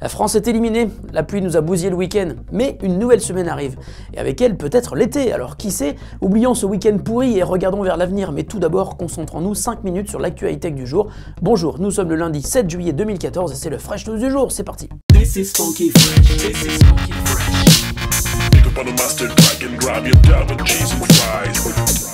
La France est éliminée, la pluie nous a bousillé le week-end, mais une nouvelle semaine arrive. Et avec elle, peut-être l'été, alors qui sait? Oublions ce week-end pourri et regardons vers l'avenir, mais tout d'abord, concentrons-nous 5 minutes sur l'actualité du jour. Bonjour, nous sommes le lundi 7 juillet 2014 et c'est le Fresh News du jour, c'est parti. This is funky fresh. This is funky fresh. Pick up on the mustard pack and grab your double cheese and fries.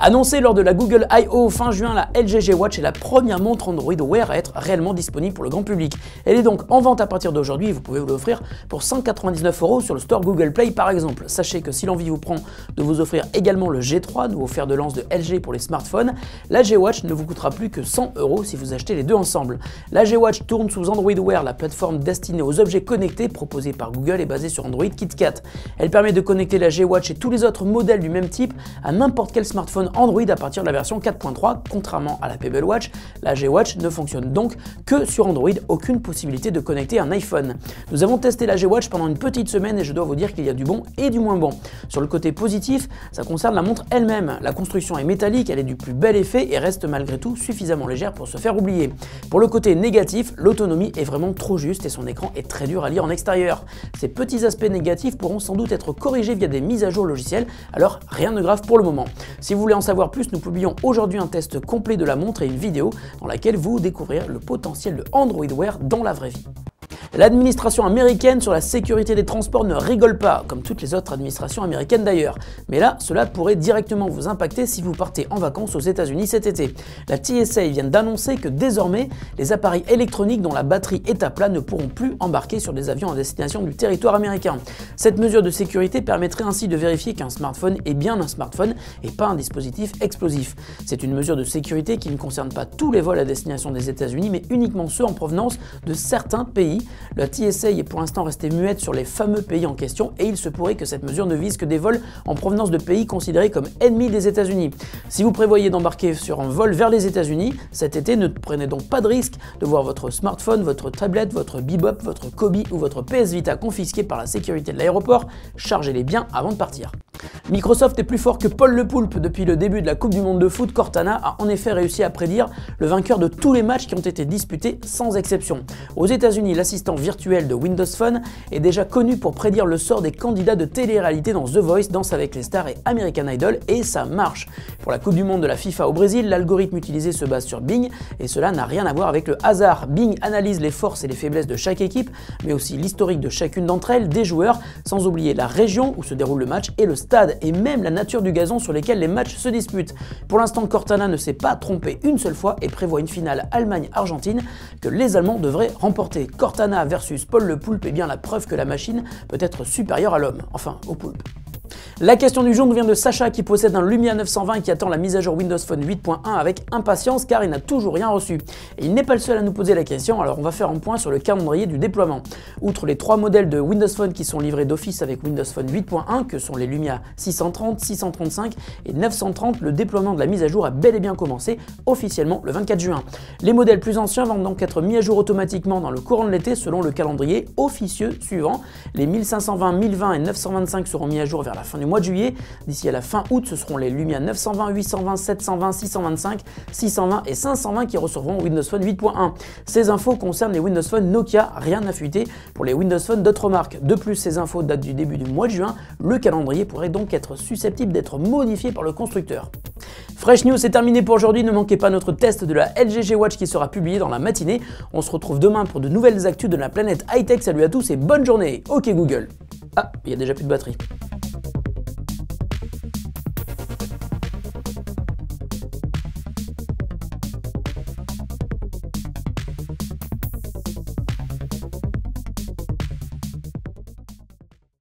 Annoncée lors de la Google I.O. fin juin, la LG G Watch est la première montre Android Wear à être réellement disponible pour le grand public. Elle est donc en vente à partir d'aujourd'hui et vous pouvez vous l'offrir pour 199 € sur le store Google Play par exemple. Sachez que si l'envie vous prend de vous offrir également le G3, nouveau fer de lance de LG pour les smartphones, la G Watch ne vous coûtera plus que 100 € si vous achetez les deux ensemble. La G Watch tourne sous Android Wear, la plateforme destinée aux objets connectés proposée par Google et basée sur Android KitKat. Elle permet de connecter la G Watch et tous les autres modèles du même type à n'importe quel smartphone Android à partir de la version 4.3. Contrairement à la Pebble Watch, la G Watch ne fonctionne donc que sur Android, aucune possibilité de connecter un iPhone. Nous avons testé la G Watch pendant une petite semaine et je dois vous dire qu'il y a du bon et du moins bon. Sur le côté positif, ça concerne la montre elle-même. La construction est métallique, elle est du plus bel effet et reste malgré tout suffisamment légère pour se faire oublier. Pour le côté négatif, l'autonomie est vraiment trop juste et son écran est très dur à lire en extérieur. Ces petits aspects négatifs pourront sans doute être corrigés via des mises à jour logicielles, alors rien de grave pour le moment. Si vous voulez en savoir plus, nous publions aujourd'hui un test complet de la montre et une vidéo dans laquelle vous découvrirez le potentiel de Android Wear dans la vraie vie. L'administration américaine sur la sécurité des transports ne rigole pas, comme toutes les autres administrations américaines d'ailleurs. Mais là, cela pourrait directement vous impacter si vous partez en vacances aux États-Unis cet été. La TSA vient d'annoncer que désormais, les appareils électroniques dont la batterie est à plat ne pourront plus embarquer sur des avions à destination du territoire américain. Cette mesure de sécurité permettrait ainsi de vérifier qu'un smartphone est bien un smartphone et pas un dispositif explosif. C'est une mesure de sécurité qui ne concerne pas tous les vols à destination des États-Unis, mais uniquement ceux en provenance de certains pays. La TSA est pour l'instant restée muette sur les fameux pays en question et il se pourrait que cette mesure ne vise que des vols en provenance de pays considérés comme ennemis des États-Unis. Si vous prévoyez d'embarquer sur un vol vers les États-Unis cet été, ne prenez donc pas de risque de voir votre smartphone, votre tablette, votre Bebop, votre Kobe ou votre PS Vita confisqués par la sécurité de l'aéroport. Chargez-les bien avant de partir. Microsoft est plus fort que Paul Le Poulpe. Depuis le début de la Coupe du Monde de foot, Cortana a en effet réussi à prédire le vainqueur de tous les matchs qui ont été disputés sans exception. Aux États-Unis, l'assistant virtuel de Windows Phone est déjà connu pour prédire le sort des candidats de télé-réalité dans The Voice, Danse avec les stars et American Idol, et ça marche. Pour la Coupe du Monde de la FIFA au Brésil, l'algorithme utilisé se base sur Bing et cela n'a rien à voir avec le hasard. Bing analyse les forces et les faiblesses de chaque équipe, mais aussi l'historique de chacune d'entre elles, des joueurs, sans oublier la région où se déroule le match et le stade, et même la nature du gazon sur lequel les matchs se disputent. Pour l'instant, Cortana ne s'est pas trompé une seule fois et prévoit une finale Allemagne-Argentine que les Allemands devraient remporter. Cortana versus Paul Le Poulpe est bien la preuve que la machine peut être supérieure à l'homme, enfin au poulpe. La question du jour nous vient de Sacha qui possède un Lumia 920 et qui attend la mise à jour Windows Phone 8.1 avec impatience car il n'a toujours rien reçu. Et il n'est pas le seul à nous poser la question, alors on va faire un point sur le calendrier du déploiement. Outre les 3 modèles de Windows Phone qui sont livrés d'office avec Windows Phone 8.1 que sont les Lumia 630, 635 et 930, le déploiement de la mise à jour a bel et bien commencé officiellement le 24 juin. Les modèles plus anciens vont donc être mis à jour automatiquement dans le courant de l'été selon le calendrier officieux suivant. Les 1520, 1020 et 925 seront mis à jour vers la fin du mois de juillet. D'ici à la fin août, ce seront les Lumia 920, 820, 720, 625, 620 et 520 qui recevront Windows Phone 8.1. Ces infos concernent les Windows Phone Nokia, rien à fuiter pour les Windows Phone d'autres marques. De plus, ces infos datent du début du mois de juin, le calendrier pourrait donc être susceptible d'être modifié par le constructeur. Fresh News, c'est terminé pour aujourd'hui, ne manquez pas notre test de la LG G Watch qui sera publié dans la matinée. On se retrouve demain pour de nouvelles actus de la planète high-tech. Salut à tous et bonne journée. Ok Google. Ah, il y a déjà plus de batterie.